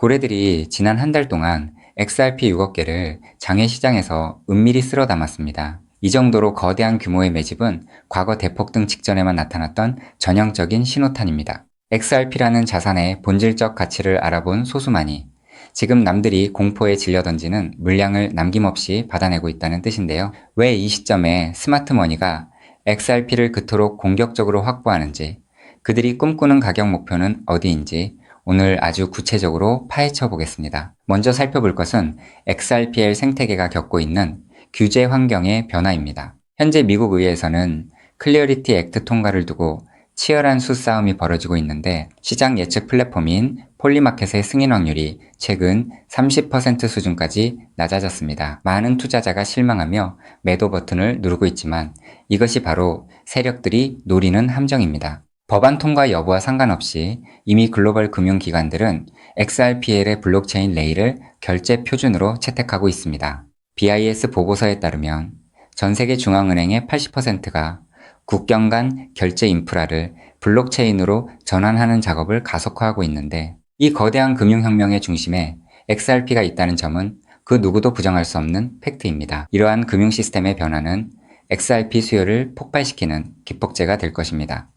고래들이 지난 한 달 동안 XRP 6억 개를 장외 시장에서 은밀히 쓸어 담았습니다. 이 정도로 거대한 규모의 매집은 과거 대폭등 직전에만 나타났던 전형적인 신호탄입니다. XRP라는 자산의 본질적 가치를 알아본 소수만이 지금 남들이 공포에 질려 던지는 물량을 남김없이 받아내고 있다는 뜻인데요. 왜 이 시점에 스마트머니가 XRP를 그토록 공격적으로 확보하는지, 그들이 꿈꾸는 가격 목표는 어디인지 오늘 아주 구체적으로 파헤쳐 보겠습니다. 먼저 살펴볼 것은 XRPL 생태계가 겪고 있는 규제 환경의 변화입니다. 현재 미국 의회에서는 클리어리티 액트 통과를 두고 치열한 수싸움이 벌어지고 있는데, 시장 예측 플랫폼인 폴리마켓의 승인 확률이 최근 30% 수준까지 낮아졌습니다. 많은 투자자가 실망하며 매도 버튼을 누르고 있지만 이것이 바로 세력들이 노리는 함정입니다. 법안 통과 여부와 상관없이 이미 글로벌 금융기관들은 XRPL의 블록체인 레일을 결제 표준으로 채택하고 있습니다. BIS 보고서에 따르면 전 세계 중앙은행의 80%가 국경 간 결제 인프라를 블록체인으로 전환하는 작업을 가속화하고 있는데, 이 거대한 금융혁명의 중심에 XRP가 있다는 점은 그 누구도 부정할 수 없는 팩트입니다. 이러한 금융 시스템의 변화는 XRP 수요를 폭발시키는 기폭제가 될 것입니다.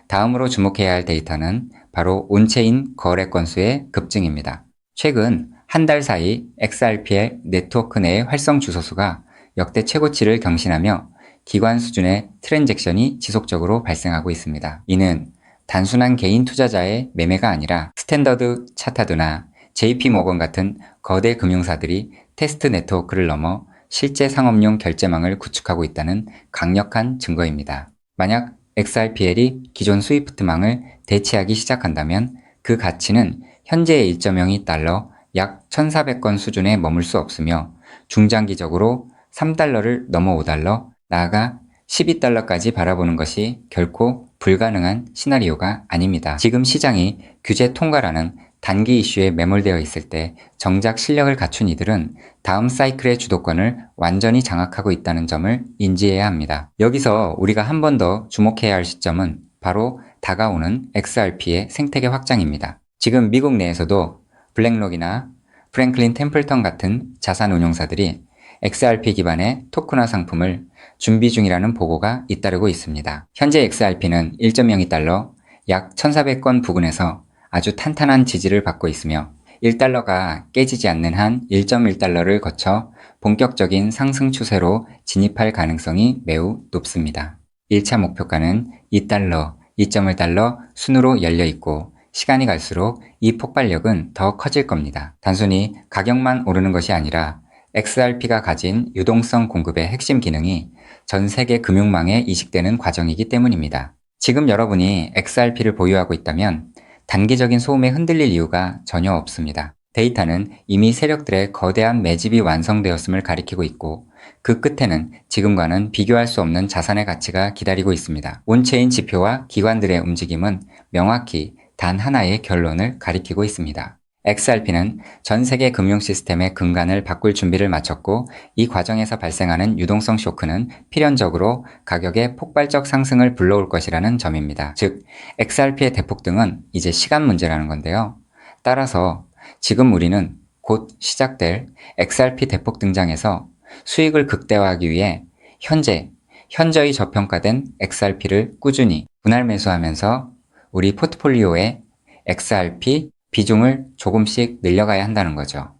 다음으로 주목해야 할 데이터는 바로 온체인 거래 건수의 급증입니다. 최근 한 달 사이 XRP의 네트워크 내의 활성 주소수가 역대 최고치를 경신하며 기관 수준의 트랜잭션이 지속적으로 발생하고 있습니다. 이는 단순한 개인 투자자의 매매가 아니라 스탠더드 차타드나 JP모건 같은 거대 금융사들이 테스트 네트워크를 넘어 실제 상업용 결제망을 구축하고 있다는 강력한 증거입니다. 만약 XRPL이 기존 스위프트망을 대체하기 시작한다면 그 가치는 현재의 1.02달러 약 1,400건 수준에 머물 수 없으며 중장기적으로 3달러를 넘어 5달러, 나아가 12달러까지 바라보는 것이 결코 불가능한 시나리오가 아닙니다. 지금 시장이 규제 통과라는 단기 이슈에 매몰되어 있을 때 정작 실력을 갖춘 이들은 다음 사이클의 주도권을 완전히 장악하고 있다는 점을 인지해야 합니다. 여기서 우리가 한 번 더 주목해야 할 시점은 바로 다가오는 XRP의 생태계 확장입니다. 지금 미국 내에서도 블랙록이나 프랭클린 템플턴 같은 자산 운용사들이 XRP 기반의 토큰화 상품을 준비 중이라는 보고가 잇따르고 있습니다. 현재 XRP는 1.02달러 약 1,400건 부근에서 아주 탄탄한 지지를 받고 있으며 1달러가 깨지지 않는 한 1.1달러를 거쳐 본격적인 상승 추세로 진입할 가능성이 매우 높습니다. 1차 목표가는 2달러, 2.1달러 순으로 열려 있고 시간이 갈수록 이 폭발력은 더 커질 겁니다. 단순히 가격만 오르는 것이 아니라 XRP가 가진 유동성 공급의 핵심 기능이 전 세계 금융망에 이식되는 과정이기 때문입니다. 지금 여러분이 XRP를 보유하고 있다면 단기적인 소음에 흔들릴 이유가 전혀 없습니다. 데이터는 이미 세력들의 거대한 매집이 완성되었음을 가리키고 있고, 그 끝에는 지금과는 비교할 수 없는 자산의 가치가 기다리고 있습니다. 온체인 지표와 기관들의 움직임은 명확히 단 하나의 결론을 가리키고 있습니다. XRP는 전 세계 금융 시스템의 근간을 바꿀 준비를 마쳤고, 이 과정에서 발생하는 유동성 쇼크는 필연적으로 가격의 폭발적 상승을 불러올 것이라는 점입니다. 즉, XRP의 대폭등은 이제 시간 문제라는 건데요. 따라서 지금 우리는 곧 시작될 XRP 대폭 등장에서 수익을 극대화하기 위해 현저히 저평가된 XRP를 꾸준히 분할 매수하면서 우리 포트폴리오에 XRP 비중을 조금씩 늘려가야 한다는 거죠.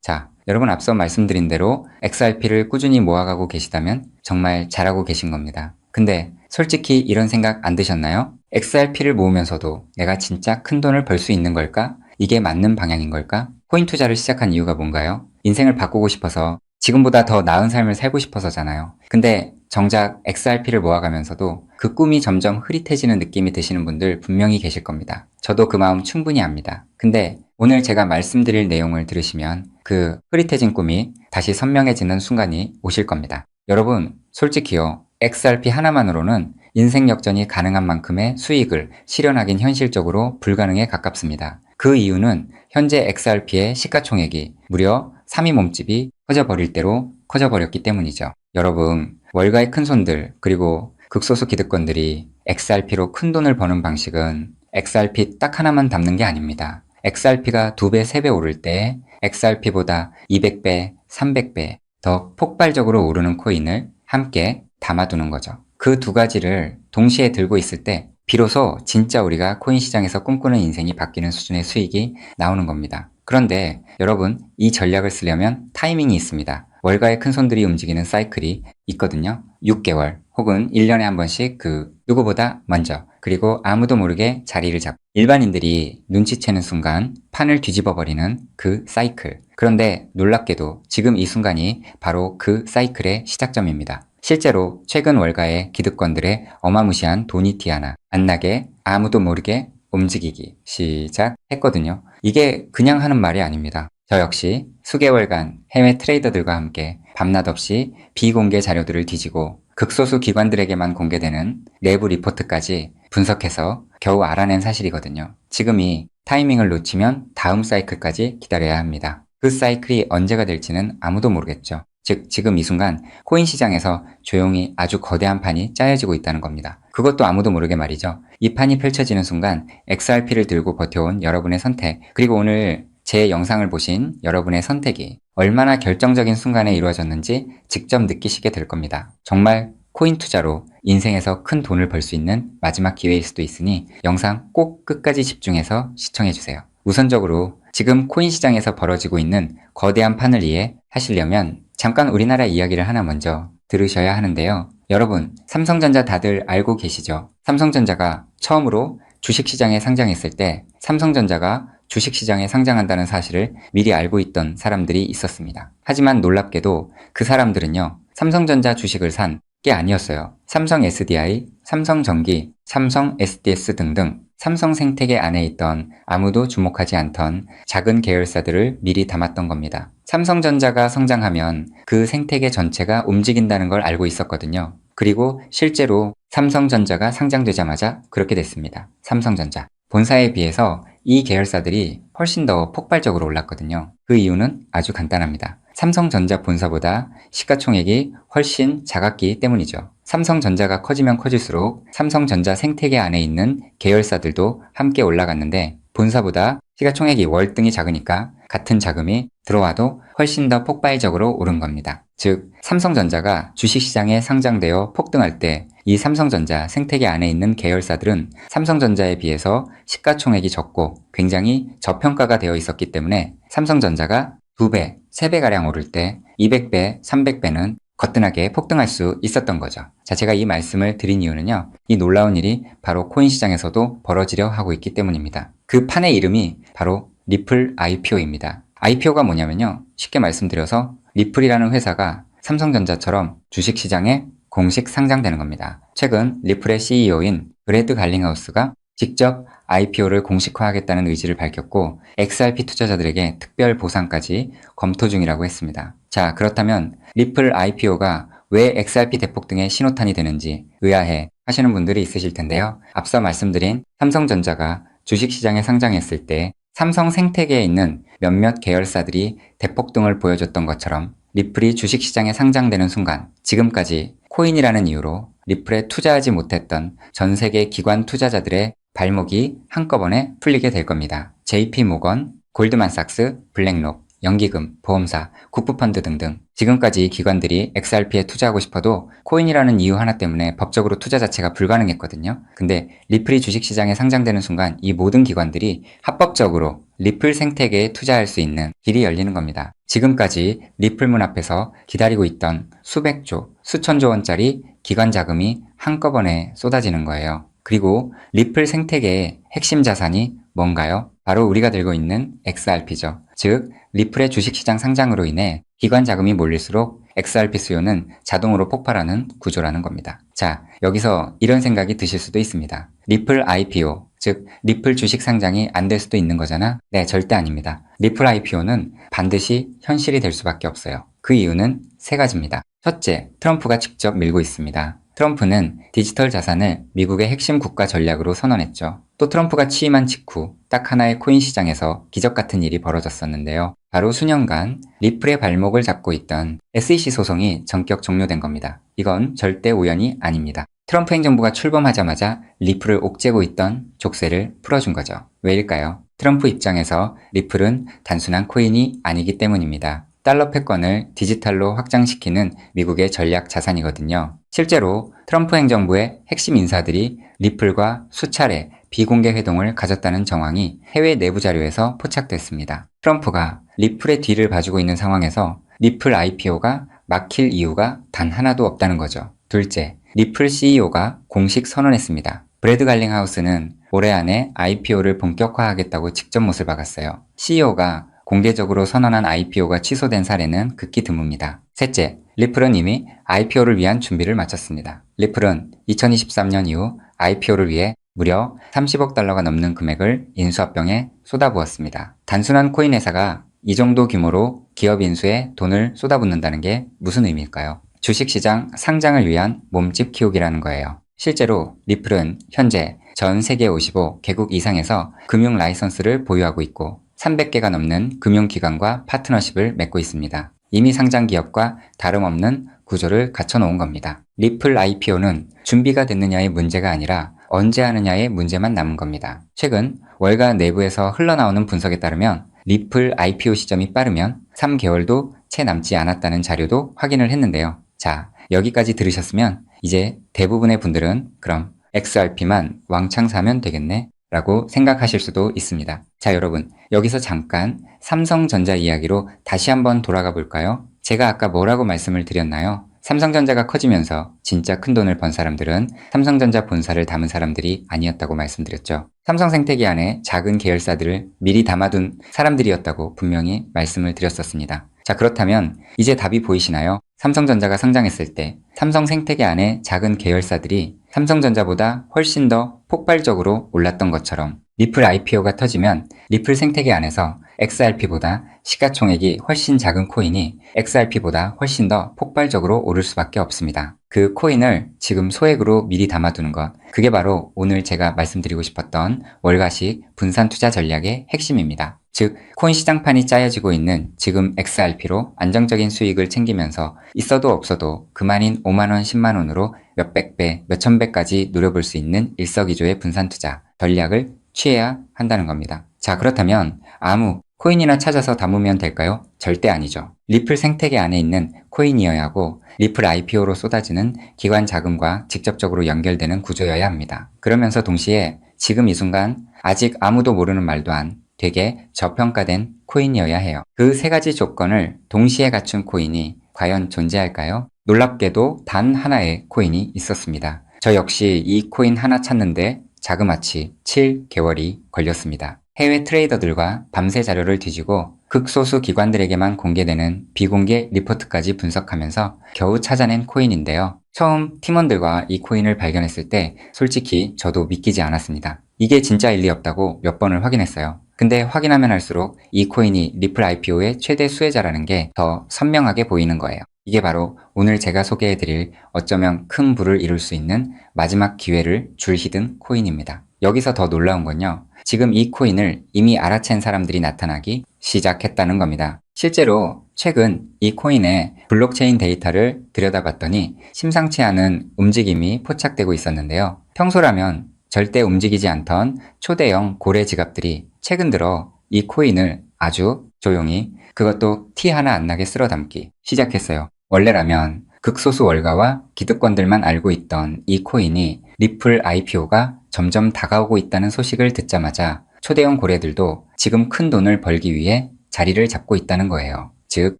자, 여러분 앞서 말씀드린 대로 XRP를 꾸준히 모아가고 계시다면 정말 잘하고 계신 겁니다. 근데 솔직히 이런 생각 안 드셨나요? XRP를 모으면서도 내가 진짜 큰 돈을 벌 수 있는 걸까? 이게 맞는 방향인 걸까? 코인 투자를 시작한 이유가 뭔가요? 인생을 바꾸고 싶어서, 지금보다 더 나은 삶을 살고 싶어서잖아요. 근데 정작 XRP를 모아가면서도 그 꿈이 점점 흐릿해지는 느낌이 드시는 분들 분명히 계실 겁니다. 저도 그 마음 충분히 압니다. 근데 오늘 제가 말씀드릴 내용을 들으시면 그 흐릿해진 꿈이 다시 선명해지는 순간이 오실 겁니다. 여러분, 솔직히요, XRP 하나만으로는 인생 역전이 가능한 만큼의 수익을 실현하긴 현실적으로 불가능에 가깝습니다. 그 이유는 현재 XRP의 시가총액이 무려 3위 몸집이 커져버릴 대로 커져버렸기 때문이죠. 여러분, 월가의 큰손들 그리고 극소수 기득권들이 XRP로 큰 돈을 버는 방식은 XRP 딱 하나만 담는 게 아닙니다. XRP가 2배, 3배 오를 때 XRP보다 200배, 300배 더 폭발적으로 오르는 코인을 함께 담아두는 거죠. 그 두 가지를 동시에 들고 있을 때 비로소 진짜 우리가 코인 시장에서 꿈꾸는 인생이 바뀌는 수준의 수익이 나오는 겁니다. 그런데 여러분, 이 전략을 쓰려면 타이밍이 있습니다. 월가의 큰손들이 움직이는 사이클이 있거든요. 6개월 혹은 1년에 한 번씩 누구보다 먼저, 그리고 아무도 모르게 자리를 잡고 일반인들이 눈치채는 순간 판을 뒤집어 버리는 그 사이클. 그런데 놀랍게도 지금 이 순간이 바로 그 사이클의 시작점입니다. 실제로 최근 월가의 기득권들의 어마무시한 도니티 하나 안 나게 아무도 모르게 움직이기 시작했거든요. 이게 그냥 하는 말이 아닙니다. 저 역시 수개월간 해외 트레이더들과 함께 밤낮 없이 비공개 자료들을 뒤지고 극소수 기관들에게만 공개되는 내부 리포트까지 분석해서 겨우 알아낸 사실이거든요. 지금이 타이밍을 놓치면 다음 사이클까지 기다려야 합니다. 그 사이클이 언제가 될지는 아무도 모르겠죠. 즉 지금 이 순간 코인 시장에서 조용히 아주 거대한 판이 짜여지고 있다는 겁니다. 그것도 아무도 모르게 말이죠. 이 판이 펼쳐지는 순간 XRP를 들고 버텨온 여러분의 선택, 그리고 오늘 제 영상을 보신 여러분의 선택이 얼마나 결정적인 순간에 이루어졌는지 직접 느끼시게 될 겁니다. 정말 코인 투자로 인생에서 큰 돈을 벌 수 있는 마지막 기회일 수도 있으니 영상 꼭 끝까지 집중해서 시청해주세요. 우선적으로 지금 코인 시장에서 벌어지고 있는 거대한 판을 이해하시려면 잠깐 우리나라 이야기를 하나 먼저 들으셔야 하는데요. 여러분, 삼성전자 다들 알고 계시죠? 삼성전자가 처음으로 주식시장에 상장했을 때 삼성전자가 주식시장에 상장한다는 사실을 미리 알고 있던 사람들이 있었습니다. 하지만 놀랍게도 그 사람들은요, 삼성전자 주식을 산 게 아니었어요. 삼성 SDI, 삼성전기, 삼성 SDS 등등 삼성 생태계 안에 있던 아무도 주목하지 않던 작은 계열사들을 미리 담았던 겁니다. 삼성전자가 성장하면 그 생태계 전체가 움직인다는 걸 알고 있었거든요. 그리고 실제로 삼성전자가 상장되자마자 그렇게 됐습니다. 삼성전자. 본사에 비해서 이 계열사들이 훨씬 더 폭발적으로 올랐거든요. 그 이유는 아주 간단합니다. 삼성전자 본사보다 시가총액이 훨씬 작았기 때문이죠. 삼성전자가 커지면 커질수록 삼성전자 생태계 안에 있는 계열사들도 함께 올라갔는데 본사보다 시가총액이 월등히 작으니까 같은 자금이 들어와도 훨씬 더 폭발적으로 오른 겁니다. 즉, 삼성전자가 주식시장에 상장되어 폭등할 때 이 삼성전자 생태계 안에 있는 계열사들은 삼성전자에 비해서 시가총액이 적고 굉장히 저평가가 되어 있었기 때문에 삼성전자가 2배, 3배가량 오를 때 200배, 300배는 거뜬하게 폭등할 수 있었던 거죠. 자, 제가 이 말씀을 드린 이유는요, 이 놀라운 일이 바로 코인 시장에서도 벌어지려 하고 있기 때문입니다. 그 판의 이름이 바로 리플 IPO입니다. IPO가 뭐냐면요, 쉽게 말씀드려서 리플이라는 회사가 삼성전자처럼 주식시장에 공식 상장되는 겁니다. 최근 리플의 CEO인 브래드 갈링하우스가 직접 IPO를 공식화하겠다는 의지를 밝혔고 XRP 투자자들에게 특별 보상까지 검토 중이라고 했습니다. 자, 그렇다면 리플 IPO가 왜 XRP 대폭등의 신호탄이 되는지 의아해 하시는 분들이 있으실 텐데요. 앞서 말씀드린 삼성전자가 주식시장에 상장했을 때 삼성 생태계에 있는 몇몇 계열사들이 대폭등을 보여줬던 것처럼 리플이 주식시장에 상장되는 순간 지금까지 코인이라는 이유로 리플에 투자하지 못했던 전 세계 기관 투자자들의 발목이 한꺼번에 풀리게 될 겁니다. JP모건, 골드만삭스, 블랙록, 연기금, 보험사, 국부펀드 등등 지금까지 기관들이 XRP에 투자하고 싶어도 코인이라는 이유 하나 때문에 법적으로 투자 자체가 불가능했거든요. 근데 리플이 주식시장에 상장되는 순간 이 모든 기관들이 합법적으로 리플 생태계에 투자할 수 있는 길이 열리는 겁니다. 지금까지 리플 문 앞에서 기다리고 있던 수백조, 수천조 원짜리 기관 자금이 한꺼번에 쏟아지는 거예요. 그리고 리플 생태계의 핵심 자산이 뭔가요? 바로 우리가 들고 있는 XRP죠. 즉, 리플의 주식시장 상장으로 인해 기관 자금이 몰릴수록 XRP 수요는 자동으로 폭발하는 구조라는 겁니다. 자, 여기서 이런 생각이 드실 수도 있습니다. 리플 IPO, 즉 리플 주식 상장이 안 될 수도 있는 거잖아? 네, 절대 아닙니다. 리플 IPO는 반드시 현실이 될 수밖에 없어요. 그 이유는 세 가지입니다. 첫째, 트럼프가 직접 밀고 있습니다. 트럼프는 디지털 자산을 미국의 핵심 국가 전략으로 선언했죠. 또 트럼프가 취임한 직후 딱 하나의 코인 시장에서 기적 같은 일이 벌어졌었는데요. 바로 수년간 리플의 발목을 잡고 있던 SEC 소송이 전격 종료된 겁니다. 이건 절대 우연이 아닙니다. 트럼프 행정부가 출범하자마자 리플을 옥죄고 있던 족쇄를 풀어준 거죠. 왜일까요? 트럼프 입장에서 리플은 단순한 코인이 아니기 때문입니다. 달러 패권을 디지털로 확장시키는 미국의 전략 자산이거든요. 실제로 트럼프 행정부의 핵심 인사들이 리플과 수차례 비공개 회동을 가졌다는 정황이 해외 내부 자료에서 포착됐습니다. 트럼프가 리플의 뒤를 봐주고 있는 상황에서 리플 IPO가 막힐 이유가 단 하나도 없다는 거죠. 둘째, 리플 CEO가 공식 선언했습니다. 브래드 갈링하우스는 올해 안에 IPO를 본격화하겠다고 직접 못을 박았어요. CEO가 공개적으로 선언한 IPO가 취소된 사례는 극히 드뭅니다. 셋째, 리플은 이미 IPO를 위한 준비를 마쳤습니다. 리플은 2023년 이후 IPO를 위해 무려 30억 달러가 넘는 금액을 인수합병에 쏟아부었습니다. 단순한 코인 회사가 이 정도 규모로 기업 인수에 돈을 쏟아붓는다는 게 무슨 의미일까요? 주식시장 상장을 위한 몸집 키우기라는 거예요. 실제로 리플은 현재 전 세계 55개국 이상에서 금융 라이선스를 보유하고 있고 300개가 넘는 금융기관과 파트너십을 맺고 있습니다. 이미 상장 기업과 다름없는 구조를 갖춰놓은 겁니다. 리플 IPO는 준비가 됐느냐의 문제가 아니라 언제 하느냐의 문제만 남은 겁니다. 최근 월가 내부에서 흘러나오는 분석에 따르면 리플 IPO 시점이 빠르면 3개월도 채 남지 않았다는 자료도 확인을 했는데요. 자, 여기까지 들으셨으면 이제 대부분의 분들은 그럼 XRP만 왕창 사면 되겠네 라고 생각하실 수도 있습니다. 자, 여러분, 여기서 잠깐 삼성전자 이야기로 다시 한번 돌아가 볼까요? 제가 아까 뭐라고 말씀을 드렸나요? 삼성전자가 커지면서 진짜 큰 돈을 번 사람들은 삼성전자 본사를 담은 사람들이 아니었다고 말씀드렸죠. 삼성생태계 안에 작은 계열사들을 미리 담아둔 사람들이었다고 분명히 말씀을 드렸었습니다. 자, 그렇다면 이제 답이 보이시나요? 삼성전자가 상장했을 때 삼성생태계 안에 작은 계열사들이 삼성전자보다 훨씬 더 폭발적으로 올랐던 것처럼 리플 IPO가 터지면 리플 생태계 안에서 XRP보다 시가총액이 훨씬 작은 코인이 XRP보다 훨씬 더 폭발적으로 오를 수밖에 없습니다. 그 코인을 지금 소액으로 미리 담아두는 것, 그게 바로 오늘 제가 말씀드리고 싶었던 월가식 분산 투자 전략의 핵심입니다. 즉, 코인 시장판이 짜여지고 있는 지금 XRP로 안정적인 수익을 챙기면서 있어도 없어도 그만인 5만원, 10만원으로 몇백 배, 몇천 배까지 노려볼 수 있는 일석이조의 분산 투자 전략을 취해야 한다는 겁니다. 자, 그렇다면 아무 코인이나 찾아서 담으면 될까요? 절대 아니죠. 리플 생태계 안에 있는 코인이어야 하고 리플 IPO로 쏟아지는 기관 자금과 직접적으로 연결되는 구조여야 합니다. 그러면서 동시에 지금 이 순간 아직 아무도 모르는 말도 안 되게 저평가된 코인이어야 해요. 그 세 가지 조건을 동시에 갖춘 코인이 과연 존재할까요? 놀랍게도 단 하나의 코인이 있었습니다. 저 역시 이 코인 하나 찾는데 자그마치 7개월이 걸렸습니다. 해외 트레이더들과 밤새 자료를 뒤지고 극소수 기관들에게만 공개되는 비공개 리포트까지 분석하면서 겨우 찾아낸 코인인데요. 처음 팀원들과 이 코인을 발견했을 때 솔직히 저도 믿기지 않았습니다. 이게 진짜일 리 없다고 몇 번을 확인했어요. 근데 확인하면 할수록 이 코인이 리플 IPO의 최대 수혜자라는 게 더 선명하게 보이는 거예요. 이게 바로 오늘 제가 소개해드릴 어쩌면 큰 부를 이룰 수 있는 마지막 기회를 줄히든 코인입니다. 여기서 더 놀라운 건요. 지금 이 코인을 이미 알아챈 사람들이 나타나기 시작했다는 겁니다. 실제로 최근 이 코인의 블록체인 데이터를 들여다봤더니 심상치 않은 움직임이 포착되고 있었는데요. 평소라면 절대 움직이지 않던 초대형 고래 지갑들이 최근 들어 이 코인을 아주 조용히 그것도 티 하나 안 나게 쓸어 담기 시작했어요. 원래라면 극소수 월가와 기득권들만 알고 있던 이 코인이 리플 IPO가 점점 다가오고 있다는 소식을 듣자마자 초대형 고래들도 지금 큰 돈을 벌기 위해 자리를 잡고 있다는 거예요. 즉,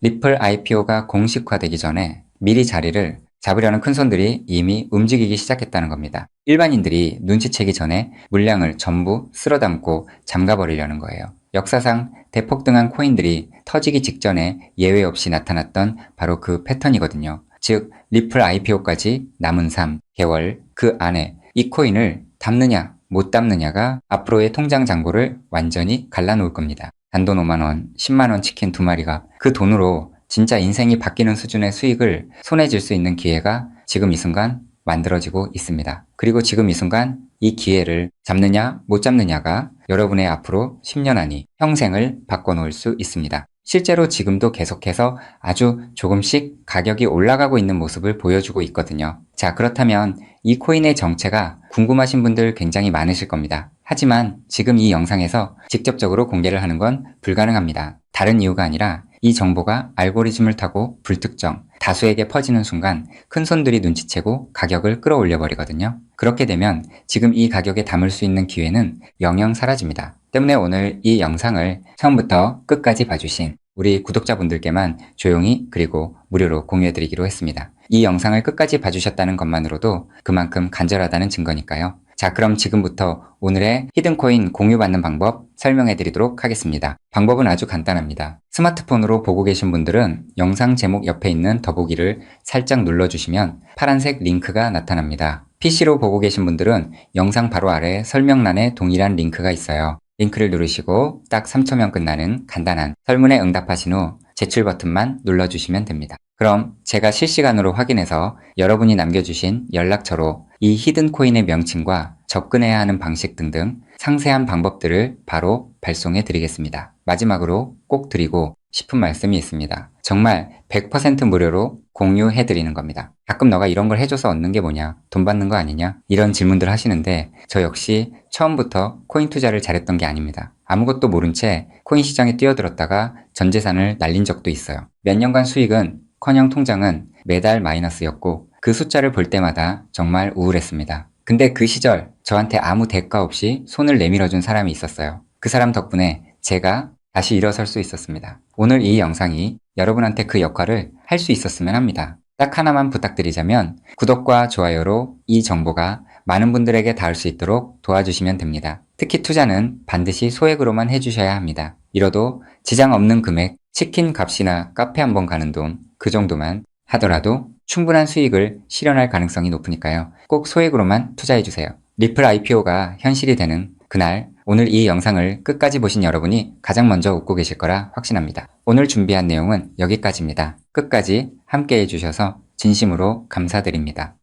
리플 IPO가 공식화되기 전에 미리 자리를 잡으려는 큰손들이 이미 움직이기 시작했다는 겁니다. 일반인들이 눈치채기 전에 물량을 전부 쓸어담고 잠가버리려는 거예요. 역사상 대폭등한 코인들이 터지기 직전에 예외 없이 나타났던 바로 그 패턴이거든요. 즉, 리플 IPO까지 남은 3개월 그 안에 이 코인을 담느냐 못 담느냐가 앞으로의 통장 잔고를 완전히 갈라놓을 겁니다. 단돈 5만원, 10만원 치킨 2마리가 그 돈으로 진짜 인생이 바뀌는 수준의 수익을 손에 쥘 수 있는 기회가 지금 이 순간 만들어지고 있습니다. 그리고 지금 이 순간 이 기회를 잡느냐 못 잡느냐가 여러분의 앞으로 10년 안이 평생을 바꿔놓을 수 있습니다. 실제로 지금도 계속해서 아주 조금씩 가격이 올라가고 있는 모습을 보여주고 있거든요. 자, 그렇다면 이 코인의 정체가 궁금하신 분들 굉장히 많으실 겁니다. 하지만 지금 이 영상에서 직접적으로 공개를 하는 건 불가능합니다. 다른 이유가 아니라 이 정보가 알고리즘을 타고 불특정, 다수에게 퍼지는 순간 큰 손들이 눈치채고 가격을 끌어올려 버리거든요. 그렇게 되면 지금 이 가격에 담을 수 있는 기회는 영영 사라집니다. 때문에 오늘 이 영상을 처음부터 끝까지 봐주신 우리 구독자분들께만 조용히 그리고 무료로 공유해드리기로 했습니다. 이 영상을 끝까지 봐주셨다는 것만으로도 그만큼 간절하다는 증거니까요. 자, 그럼 지금부터 오늘의 히든코인 공유받는 방법 설명해드리도록 하겠습니다. 방법은 아주 간단합니다. 스마트폰으로 보고 계신 분들은 영상 제목 옆에 있는 더보기를 살짝 눌러주시면 파란색 링크가 나타납니다. PC로 보고 계신 분들은 영상 바로 아래 설명란에 동일한 링크가 있어요. 링크를 누르시고 딱 3초면 끝나는 간단한 설문에 응답하신 후 제출 버튼만 눌러주시면 됩니다. 그럼 제가 실시간으로 확인해서 여러분이 남겨주신 연락처로 이 히든코인의 명칭과 접근해야 하는 방식 등등 상세한 방법들을 바로 발송해 드리겠습니다. 마지막으로 꼭 드리고 싶은 말씀이 있습니다. 정말 100% 무료로 공유해 드리는 겁니다. 가끔 너가 이런 걸 해줘서 얻는 게 뭐냐? 돈 받는 거 아니냐? 이런 질문들 하시는데 저 역시 처음부터 코인 투자를 잘했던 게 아닙니다. 아무것도 모른 채 코인 시장에 뛰어들었다가 전 재산을 날린 적도 있어요. 몇 년간 수익은 커녕 통장은 매달 마이너스였고 그 숫자를 볼 때마다 정말 우울했습니다. 근데 그 시절 저한테 아무 대가 없이 손을 내밀어준 사람이 있었어요. 그 사람 덕분에 제가 다시 일어설 수 있었습니다. 오늘 이 영상이 여러분한테 그 역할을 할 수 있었으면 합니다. 딱 하나만 부탁드리자면 구독과 좋아요로 이 정보가 많은 분들에게 닿을 수 있도록 도와주시면 됩니다. 특히 투자는 반드시 소액으로만 해주셔야 합니다. 이뤄도 지장 없는 금액, 치킨 값이나 카페 한번 가는 돈, 그 정도만 하더라도 충분한 수익을 실현할 가능성이 높으니까요. 꼭 소액으로만 투자해주세요. 리플 IPO가 현실이 되는 그날, 오늘 이 영상을 끝까지 보신 여러분이 가장 먼저 웃고 계실 거라 확신합니다. 오늘 준비한 내용은 여기까지입니다. 끝까지 함께 해주셔서 진심으로 감사드립니다.